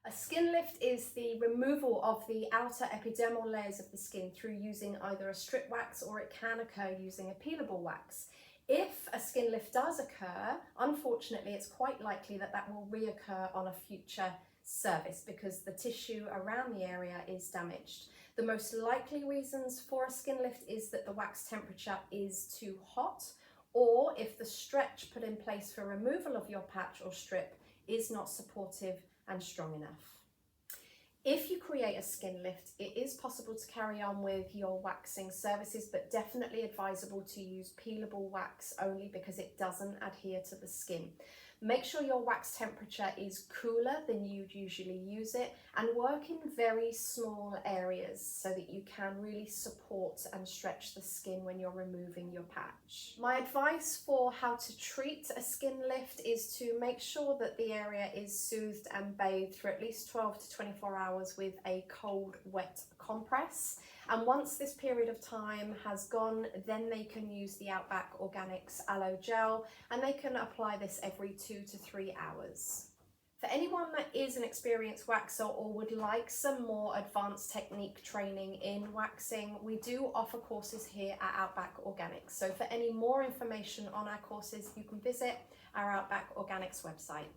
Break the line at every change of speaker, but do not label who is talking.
A skin lift is the removal of the outer epidermal layers of the skin through using either a strip wax, or it can occur using a peelable wax. If a skin lift does occur, unfortunately, it's quite likely that that will reoccur on a future service because the tissue around the area is damaged. The most likely reasons for a skin lift is that the wax temperature is too hot, or if the stretch put in place for removal of your patch or strip is not supportive and strong enough. If you create a skin lift, it is possible to carry on with your waxing services, but definitely advisable to use peelable wax only because it doesn't adhere to the skin. Make sure your wax temperature is cooler than you'd usually use it, and work in very small areas so that you can really support and stretch the skin when you're removing your patch. My advice for how to treat a skin lift is to make sure that the area is soothed and bathed for at least 12 to 24 hours with a cold, wet compress. And once this period of time has gone, then they can use the Outback Organics Aloe Gel, and they can apply this every 2 to 3 hours. For anyone that is an experienced waxer or would like some more advanced technique training in waxing, we do offer courses here at Outback Organics. So for any more information on our courses, you can visit our Outback Organics website.